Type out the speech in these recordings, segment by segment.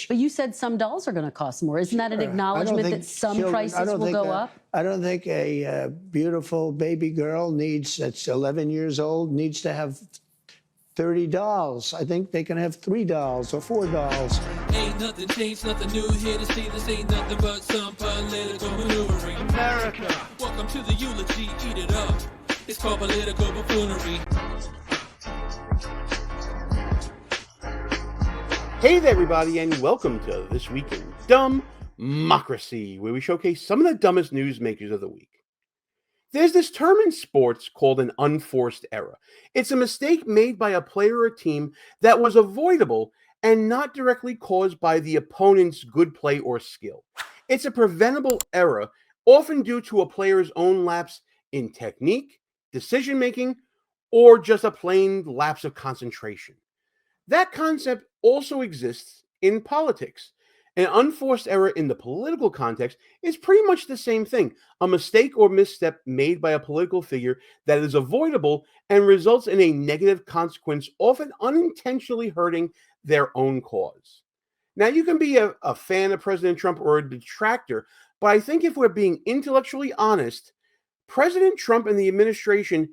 But you said some dolls are going to cost more. Isn't that an acknowledgement that some prices will go up? I don't think a beautiful baby girl that's 11 years old needs to have 30 dolls. I think they can have 3 dolls or 4 dolls. Ain't nothing changed, nothing new here to see. This ain't nothing but some political maneuvering. America, welcome to the eulogy, eat it up. It's called political buffoonery. Hey there, everybody, and welcome to This Week in DUMBmocracy, where we showcase some of the dumbest newsmakers of the week. There's this term in sports called an unforced error. It's a mistake made by a player or team that was avoidable and not directly caused by the opponent's good play or skill. It's a preventable error, often due to a player's own lapse in technique, decision-making, or just a plain lapse of concentration. That concept also exists in politics. An unforced error in the political context is pretty much the same thing, a mistake or misstep made by a political figure that is avoidable and results in a negative consequence, often unintentionally hurting their own cause. Now, you can be a fan of President Trump or a detractor, but I think if we're being intellectually honest, President Trump and the administration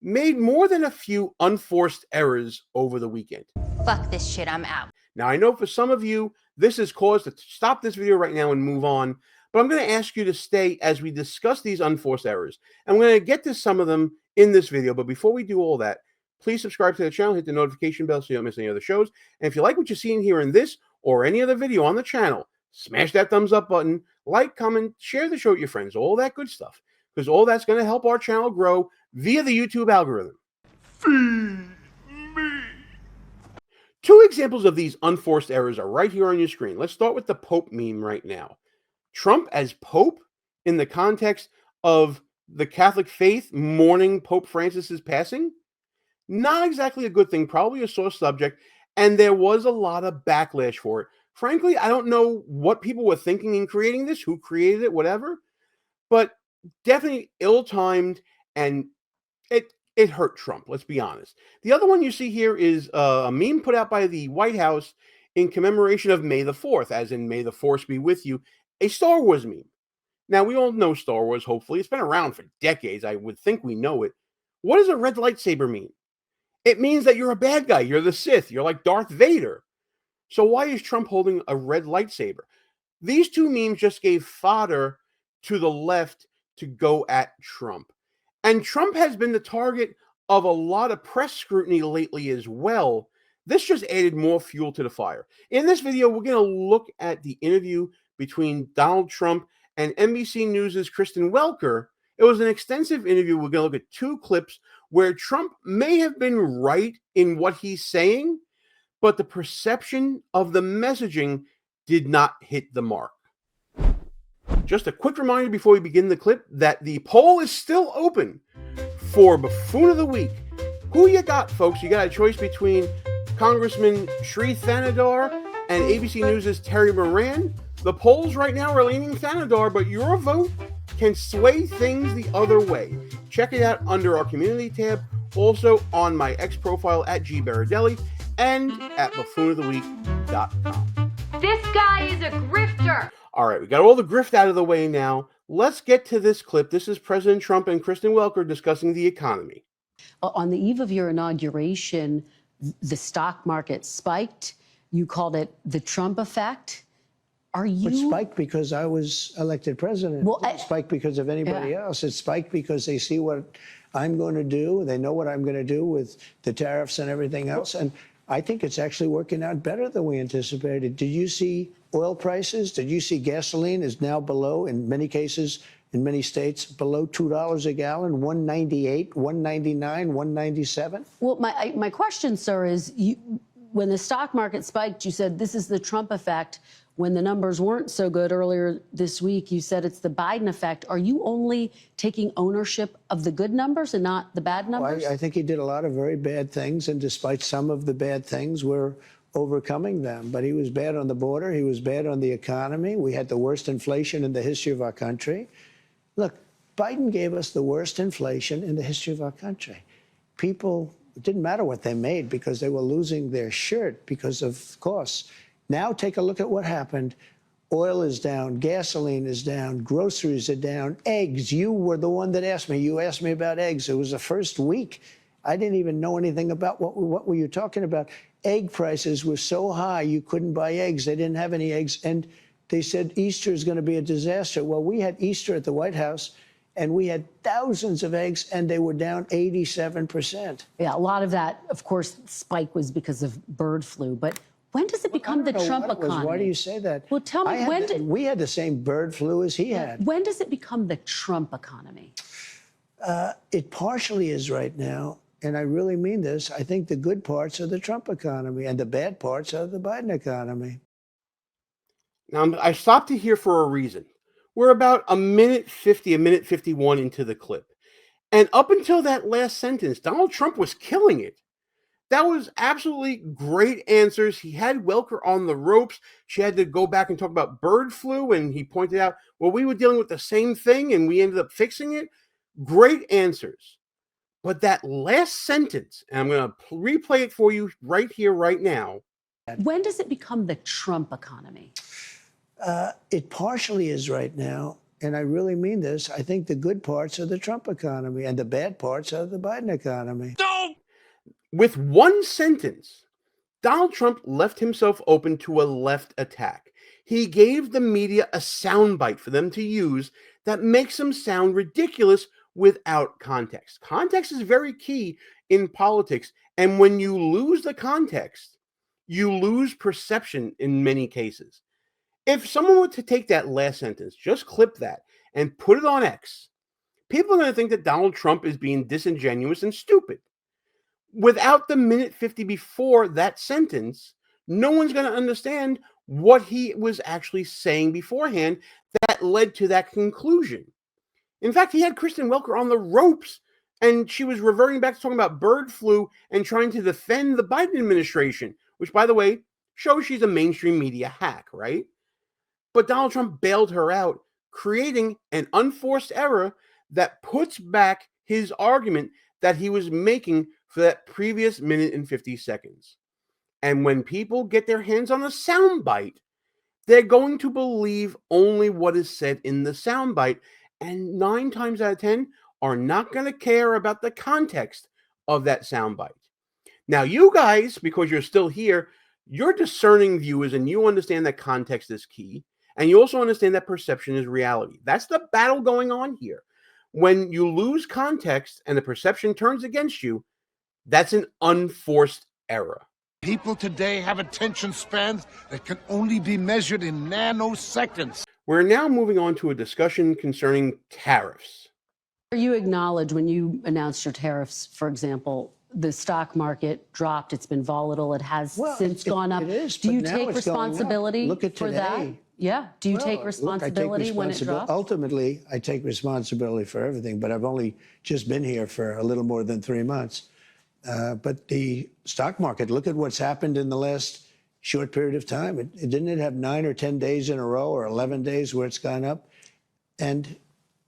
made more than a few unforced errors over the weekend. Fuck this shit, I'm out. Now, I know for some of you, this is cause to stop this video right now and move on, but I'm going to ask you to stay as we discuss these unforced errors. And we're going to get to some of them in this video, but before we do all that, please subscribe to the channel, hit the notification bell so you don't miss any other shows. And if you like what you're seeing here in this or any other video on the channel, smash that thumbs up button, like, comment, share the show with your friends, all that good stuff, because all that's going to help our channel grow via the YouTube algorithm. Two examples of these unforced errors are right here on your screen. Let's start with the Pope meme right now. Trump as Pope in the context of the Catholic faith mourning Pope Francis's passing? Not exactly a good thing, probably a sore subject, and there was a lot of backlash for it. Frankly, I don't know what people were thinking in creating this, who created it, whatever, but definitely ill-timed, and it hurt Trump, let's be honest. The other one you see here is a meme put out by the White House in commemoration of May the 4th, as in May the Force be with you, a Star Wars meme. Now, we all know Star Wars, hopefully. It's been around for decades. I would think we know it. What does a red lightsaber mean? It means that you're a bad guy. You're the Sith. You're like Darth Vader. So why is Trump holding a red lightsaber? These two memes just gave fodder to the left to go at Trump. And Trump has been the target of a lot of press scrutiny lately as well. This just added more fuel to the fire. In this video, we're going to look at the interview between Donald Trump and NBC News' Kristen Welker. It was an extensive interview. We're going to look at two clips where Trump may have been right in what he's saying, but the perception of the messaging did not hit the mark. Just a quick reminder before we begin the clip that the poll is still open for Buffoon of the Week. Who you got, folks? You got a choice between Congressman Sri Thanadar and ABC News' Terry Moran. The polls right now are leaning Thanadar, but your vote can sway things the other way. Check it out under our community tab, also on my X profile at Berardelli and at buffoonoftheweek.com. This guy is a grifter. All right, we got all the grift out of the way now. Let's get to this clip. This is President Trump and Kristen Welker discussing the economy. On the eve of your inauguration, the stock market spiked. You called it the Trump effect. It spiked because I was elected president. Well, it spiked because of anybody else. It spiked because they see what I'm going to do. They know what I'm going to do with the tariffs and everything else. And I think it's actually working out better than we anticipated. Did you see oil prices? Did you see gasoline is now below, in many cases, in many states, below $2 a gallon, $1.98, $1.99, $1.97? Well, my question, sir, is when the stock market spiked, you said this is the Trump effect. When the numbers weren't so good earlier this week, you said it's the Biden effect. Are you only taking ownership of the good numbers and not the bad numbers? Well, I think he did a lot of very bad things, and despite some of the bad things, we're overcoming them. But he was bad on the border. He was bad on the economy. We had the worst inflation in the history of our country. Look, Biden gave us the worst inflation in the history of our country. People, it didn't matter what they made because they were losing their shirt because of course, Now take a look at what happened. Oil is down, gasoline is down, groceries are down, eggs. You were the one that asked me. You asked me about eggs. It was the first week. I didn't even know anything about what were you talking about. Egg prices were so high you couldn't buy eggs. They didn't have any eggs. And they said Easter is going to be a disaster. Well, we had Easter at the White House, and we had thousands of eggs, and they were down 87%. Yeah, a lot of that, of course, spike was because of bird flu. But when does it become the Trump economy? Why do you say that? Well, tell me, we had the same bird flu as he had. When does it become the Trump economy? It partially is right now, and I really mean this. I think the good parts are the Trump economy, and the bad parts are the Biden economy. Now, I stopped to here for a reason. We're about a minute 50, a minute 51 into the clip. And up until that last sentence, Donald Trump was killing it. That was absolutely great answers. He had Welker on the ropes. She had to go back and talk about bird flu, and he pointed out, well, we were dealing with the same thing, and we ended up fixing it. Great answers. But that last sentence, and I'm going to replay it for you right here, right now. When does it become the Trump economy? It partially is right now, and I really mean this. I think the good parts are the Trump economy, and the bad parts are the Biden economy. No! With one sentence, Donald Trump left himself open to a left attack. He gave the media a soundbite for them to use that makes them sound ridiculous without context. Context is very key in politics, and when you lose the context, you lose perception in many cases. If someone were to take that last sentence, just clip that and put it on X, people are going to think that Donald Trump is being disingenuous and stupid. Without the minute 50 before that sentence, no one's going to understand what he was actually saying beforehand that led to that conclusion. In fact, he had Kristen Welker on the ropes, and she was reverting back to talking about bird flu and trying to defend the Biden administration, which, by the way, shows she's a mainstream media hack, right? But Donald Trump bailed her out, creating an unforced error that puts back his argument that he was making for that previous minute and 50 seconds. And when people get their hands on a soundbite, they're going to believe only what is said in the soundbite, and 9 times out of 10 are not going to care about the context of that soundbite. Now, you guys, because you're still here, you're discerning viewers, and you understand that context is key. And you also understand that perception is reality. That's the battle going on here. When you lose context and the perception turns against you, that's an unforced error. People today have attention spans that can only be measured in nanoseconds. We're now moving on to a discussion concerning tariffs. You acknowledge when you announced your tariffs, for example, the stock market dropped. It's been volatile. It has since gone up. It is, Do you but now take it's going up. responsibility Look at for today. that? Yeah. Do you take responsibility when it drops? Ultimately, I take responsibility for everything, but I've only just been here for a little more than 3 months. But the stock market, look at what's happened in the last short period of time. Didn't it have 9 or 10 days in a row or 11 days where it's gone up? And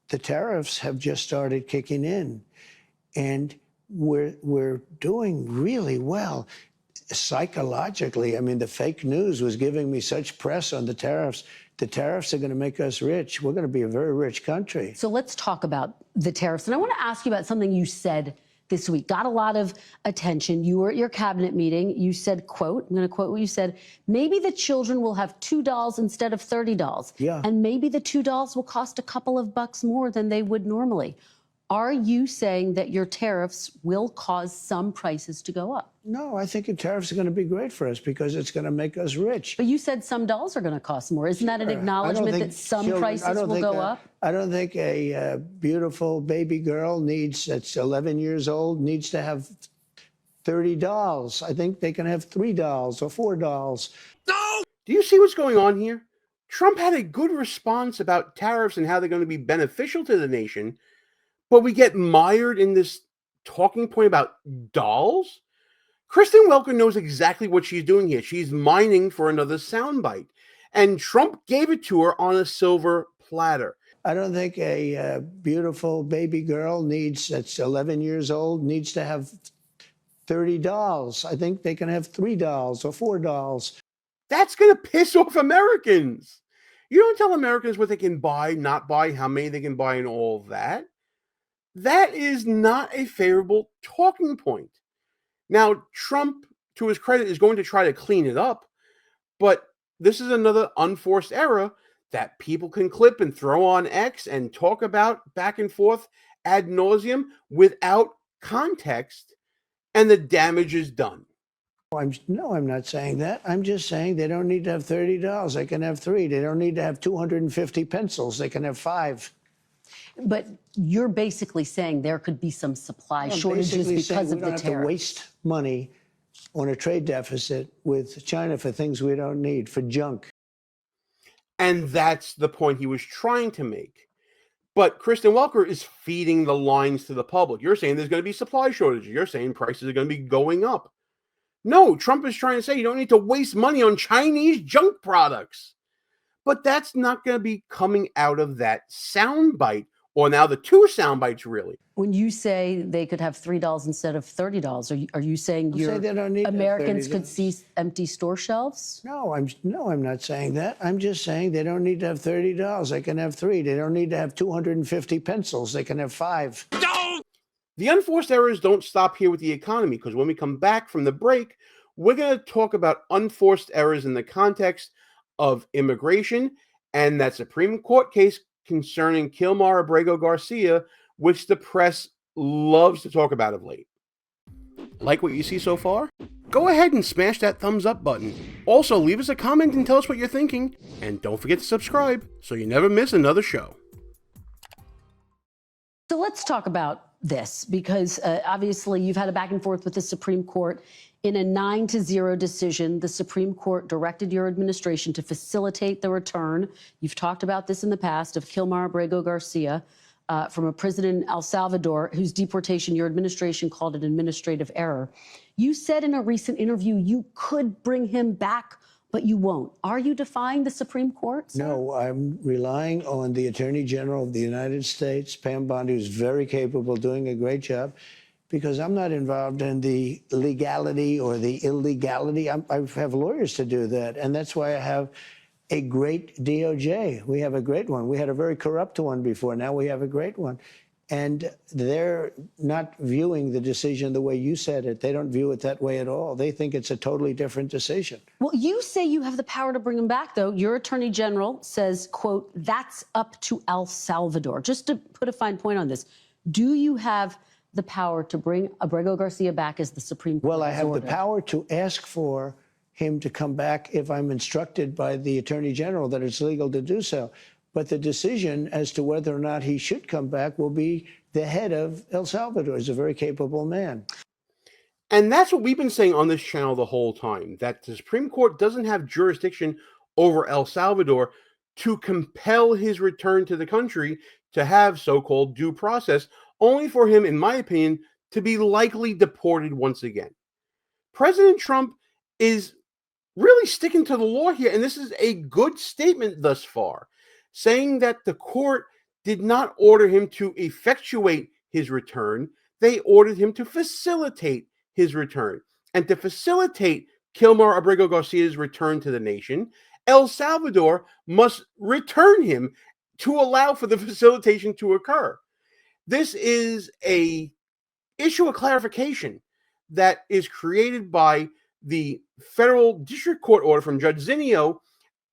the tariffs have just started kicking in. And we're doing really well. Psychologically, I mean, the fake news was giving me such press on the tariffs. The tariffs are going to make us rich. We're going to be a very rich country. So let's talk about the tariffs. And I want to ask you about something you said this week. Got a lot of attention. You were at your cabinet meeting. You said, quote, I'm going to quote what you said, maybe the children will have $2 instead of $30. Yeah. And maybe the $2 will cost a couple of bucks more than they would normally. Are you saying that your tariffs will cause some prices to go up? No, I think the tariffs are going to be great for us because it's going to make us rich. But you said some dolls are going to cost more. Isn't that an acknowledgement that some prices will go up? I don't think a beautiful baby girl that's 11 years old needs to have 30 dolls. I think they can have 3 dolls or 4 dolls. No! Do you see what's going on here? Trump had a good response about tariffs and how they're going to be beneficial to the nation, but we get mired in this talking point about dolls? Kristen Welker knows exactly what she's doing here. She's mining for another soundbite. And Trump gave it to her on a silver platter. I don't think a beautiful baby girl that's 11 years old needs to have 30 dolls. I think they can have 3 dolls or 4 dolls. That's going to piss off Americans. You don't tell Americans what they can buy, not buy, how many they can buy, and all that. That is not a favorable talking point. Now, Trump, to his credit, is going to try to clean it up, but this is another unforced error that people can clip and throw on X and talk about back and forth ad nauseum without context, and the damage is done. No, I'm not saying that. I'm just saying they don't need to have $30. They can have 3. They don't need to have 250 pencils. They can have 5. But you're basically saying there could be some supply shortages because of the we don't have to waste money on a trade deficit with China for things we don't need, for junk. And that's the point he was trying to make. But Kristen Welker is feeding the lines to the public. You're saying there's going to be supply shortages. You're saying prices are going to be going up. No, Trump is trying to say you don't need to waste money on Chinese junk products. But that's not going to be coming out of that soundbite, or now the 2 sound bites, really. When you say they could have $3 instead of $30, are you saying Americans could see empty store shelves? No, I'm not saying that. I'm just saying they don't need to have $30. They can have 3. They don't need to have 250 pencils. They can have 5. The unforced errors don't stop here with the economy, because when we come back from the break, we're going to talk about unforced errors in the context of immigration and that Supreme Court case concerning Abrigo Garcia, which the press loves to talk about of late. Like what you see so far? Go ahead and smash that thumbs up button. Also, leave us a comment and tell us what you're thinking. And don't forget to subscribe so you never miss another show. So let's talk about this, because obviously you've had a back and forth with the Supreme Court. In a 9-0 decision, the Supreme Court directed your administration to facilitate the return. You've talked about this in the past, of Abrigo Garcia from a prison in El Salvador, whose deportation your administration called an administrative error. You said in a recent interview you could bring him back, but you won't. Are you defying the Supreme Court, sir? No, I'm relying on the Attorney General of the United States, Pam Bondi, who's very capable, doing a great job, because I'm not involved in the legality or the illegality. I have lawyers to do that, and that's why I have a great DOJ. We have a great one. We had a very corrupt one before. Now we have a great one. And they're not viewing the decision the way you said it. They don't view it that way at all. They think it's a totally different decision. Well, you say you have the power to bring him back, though. Your attorney general says, quote, that's up to El Salvador. Just to put a fine point on this, do you have the power to bring Abrigo Garcia back as the Supreme Court? Well, I have the power to ask for him to come back if I'm instructed by the attorney general that it's legal to do so. But the decision as to whether or not he should come back will be the head of El Salvador. He's a very capable man. And that's what we've been saying on this channel the whole time, that the Supreme Court doesn't have jurisdiction over El Salvador to compel his return to the country to have so-called due process, only for him, in my opinion, to be likely deported once again. President Trump is really sticking to the law here, and this is a good statement thus far, saying that the court did not order him to effectuate his return. They ordered him to facilitate his return. And to facilitate Abrigo Garcia's return to the nation, El Salvador must return him to allow for the facilitation to occur. This is a issue of clarification that is created by the federal district court order from Judge Zinio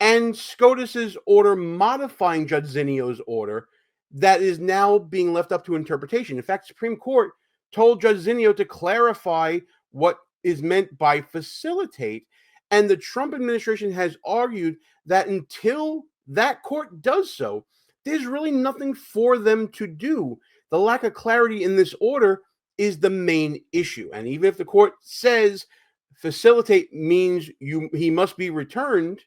and SCOTUS's order modifying Judge Zinio's order that is now being left up to interpretation. In fact, the Supreme Court told Judge Zinio to clarify what is meant by facilitate, and the Trump administration has argued that until that court does so, there's really nothing for them to do. The lack of clarity in this order is the main issue. And even if the court says facilitate means he must be returned,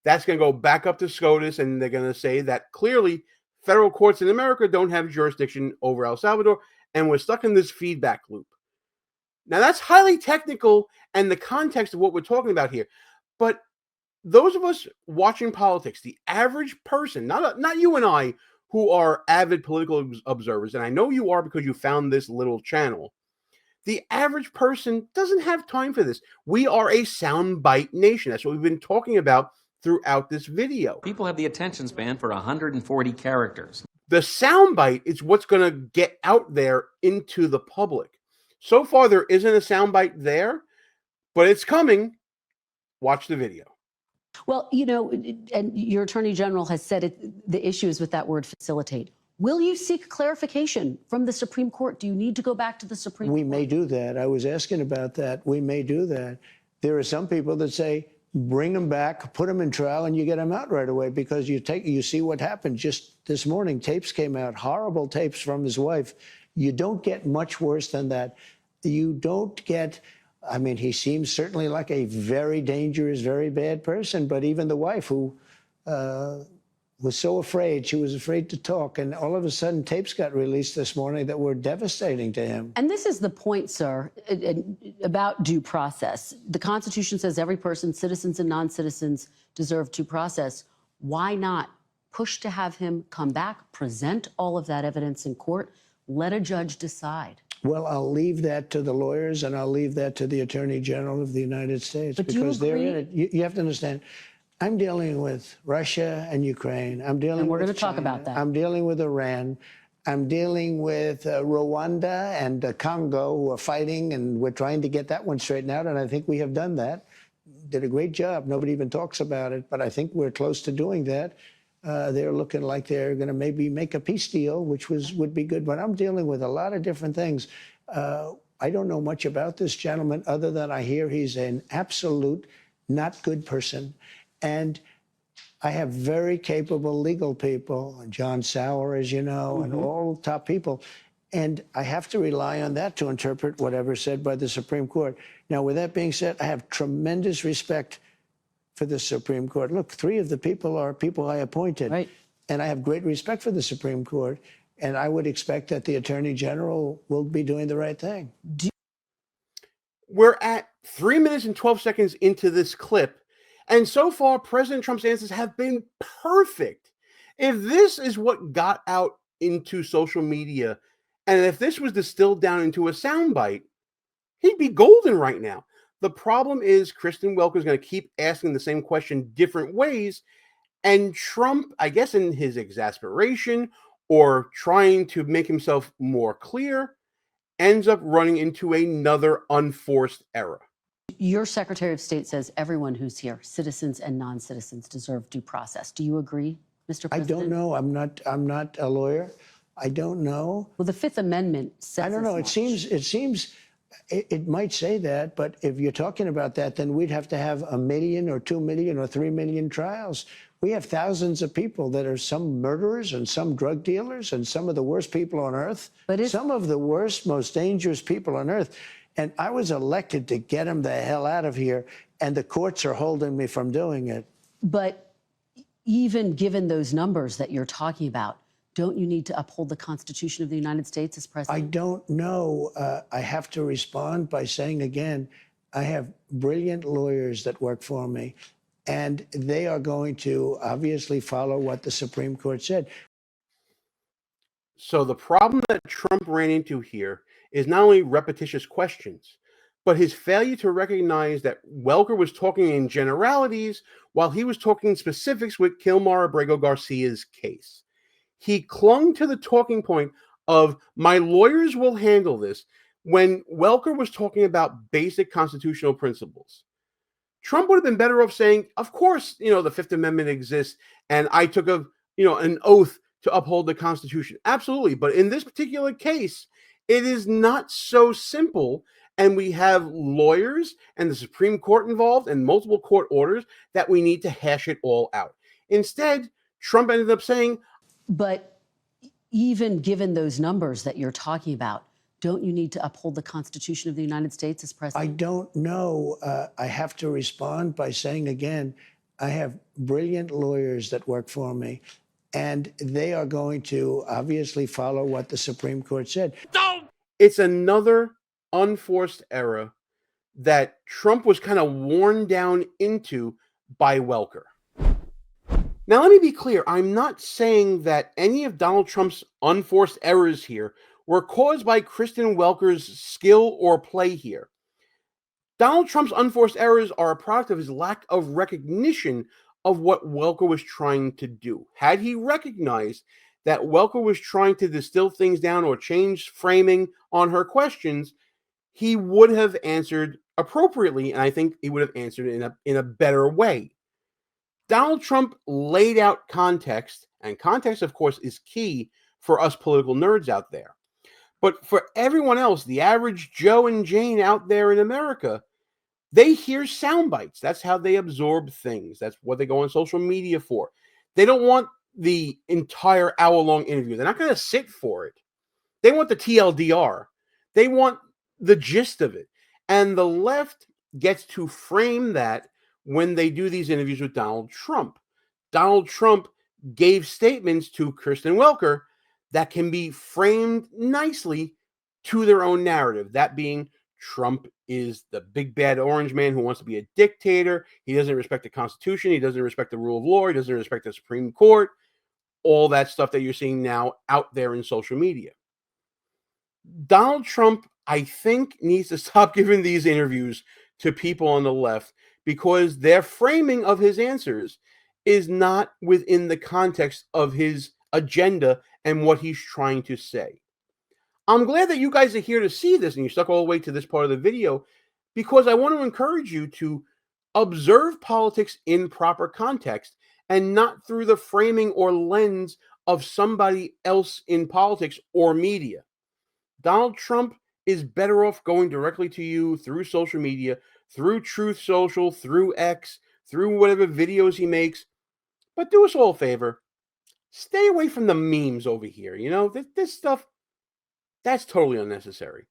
that's going to go back up to SCOTUS, and they're going to say that clearly federal courts in America don't have jurisdiction over El Salvador, and we're stuck in this feedback loop. Now, that's highly technical and the context of what we're talking about here. But those of us watching politics, the average person, not you and I, who are avid political observers, and I know you are because you found this little channel, The average person doesn't have time for this. We are a soundbite nation. That's what we've been talking about throughout this video. People have the attention span for 140 characters. The soundbite is what's going to get out there into the public. So far, there isn't a soundbite there, but it's coming. Watch the video. Well, you know, and your Attorney General has said the issue is with that word facilitate. Will you seek clarification from the Supreme Court? Do you need to go back to the Supreme Court? We may do that. I was asking about that. We may do that. There are some people that say, bring them back, put them in trial, and you get them out right away because you see what happened just this morning. Tapes came out, horrible tapes from his wife. You don't get much worse than that. You don't get, I mean, he seems certainly like a very dangerous, very bad person, but even the wife who was so afraid, she was afraid to talk, and all of a sudden tapes got released this morning that were devastating to him. And this is the point, sir, about due process. The Constitution says every person, citizens and non-citizens, deserve due process. Why not push to have him come back, present all of that evidence in court, let a judge decide? Well, I'll leave that to the lawyers, and I'll leave that to the Attorney General of the United States. But because do you they're in agree? it. You have to understand, I'm dealing with Russia and Ukraine. I'm dealing And we're with going to talk China. about that. I'm dealing with Iran. I'm dealing with Rwanda and Congo, who are fighting, and we're trying to get that one straightened out, and I think we have done that. Did a great job. Nobody even talks about it, but I think we're close to doing that. They're looking like they're going to maybe make a peace deal, which would be good. But I'm dealing with a lot of different things. I don't know much about this gentleman other than I hear he's an absolute not good person. And I have very capable legal people, John Sauer, as you know, and all top people. And I have to rely on that to interpret whatever's said by the Supreme Court. Now, with that being said, I have tremendous respect for the Supreme Court. Look, 3 of the people are people I appointed. Right. And I have great respect for the Supreme Court. And I would expect that the Attorney General will be doing the right thing. We're at 3 minutes and 12 seconds into this clip. And so far, President Trump's answers have been perfect. If this is what got out into social media, and if this was distilled down into a soundbite, he'd be golden right now. The problem is Kristen Welker is going to keep asking the same question different ways. And Trump, I guess in his exasperation or trying to make himself more clear, ends up running into another unforced error. Your Secretary of State says everyone who's here, citizens and non-citizens, deserve due process. Do you agree, Mr. President? I don't know. I'm not a lawyer. I don't know. Well, the Fifth Amendment says I don't know. It seems it might say that, but if you're talking about that, then we'd have to have 1 million or 2 million or 3 million trials. We have thousands of people that are some murderers and some drug dealers and some of the worst people on earth. But some of the worst, most dangerous people on earth. And I was elected to get them the hell out of here, and the courts are holding me from doing it. But even given those numbers that you're talking about, don't you need to uphold the Constitution of the United States as president? I don't know. I have to respond by saying again, I have brilliant lawyers that work for me, and they are going to obviously follow what the Supreme Court said. So the problem that Trump ran into here is not only repetitious questions, but his failure to recognize that Welker was talking in generalities while he was talking specifics with Kilmar Abrigo Garcia's case. He clung to the talking point of my lawyers will handle this when Welker was talking about basic constitutional principles. Trump would have been better off saying, of course, the Fifth Amendment exists and I took an oath to uphold the Constitution. Absolutely. But in this particular case, it is not so simple. And we have lawyers and the Supreme Court involved and multiple court orders that we need to hash it all out. Instead, Trump ended up saying, but even given those numbers that you're talking about, don't you need to uphold the Constitution of the United States as president? I don't know. I have to respond by saying again, I have brilliant lawyers that work for me, and they are going to obviously follow what the Supreme Court said. It's another unforced error that Trump was kind of worn down into by Welker. Now, let me be clear. I'm not saying that any of Donald Trump's unforced errors here were caused by Kristen Welker's skill or play here. Donald Trump's unforced errors are a product of his lack of recognition of what Welker was trying to do. Had he recognized that Welker was trying to distill things down or change framing on her questions, he would have answered appropriately, and I think he would have answered in a better way. Donald Trump laid out context, and context, of course, is key for us political nerds out there. But for everyone else, the average Joe and Jane out there in America, they hear sound bites. That's how they absorb things. That's what they go on social media for. They don't want the entire hour-long interview. They're not going to sit for it. They want the TLDR. They want the gist of it. And the left gets to frame that when they do these interviews with Donald Trump. Donald Trump gave statements to Kristen Welker that can be framed nicely to their own narrative. That being, Trump is the big bad orange man who wants to be a dictator. He doesn't respect the Constitution. He doesn't respect the rule of law. He doesn't respect the Supreme Court. All that stuff that you're seeing now out there in social media. Donald Trump, I think, needs to stop giving these interviews to people on the left because their framing of his answers is not within the context of his agenda and what he's trying to say. I'm glad that you guys are here to see this and you stuck all the way to this part of the video because I want to encourage you to observe politics in proper context and not through the framing or lens of somebody else in politics or media. Donald Trump is better off going directly to you through social media, through Truth Social, through X, through whatever videos he makes. But do us all a favor. Stay away from the memes over here. You know, this stuff, that's totally unnecessary.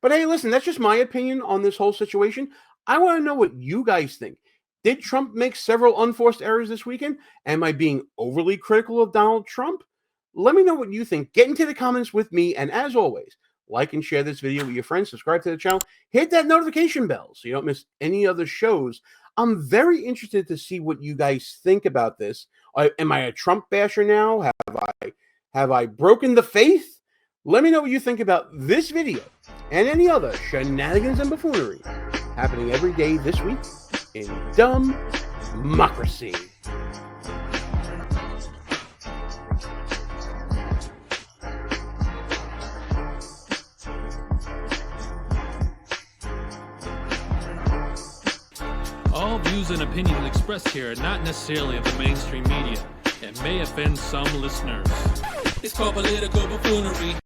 But hey, listen, that's just my opinion on this whole situation. I want to know what you guys think. Did Trump make several unforced errors this weekend? Am I being overly critical of Donald Trump? Let me know what you think. Get into the comments with me. And as always, like and share this video with your friends. Subscribe to the channel. Hit that notification bell so you don't miss any other shows. I'm very interested to see what you guys think about this. Am I a Trump basher now? Have I broken the faith? Let me know what you think about this video and any other shenanigans and buffoonery happening every day this week in DUMBmocracy. All views and opinions expressed here are not necessarily of the mainstream media and may offend some listeners. It's called political buffoonery.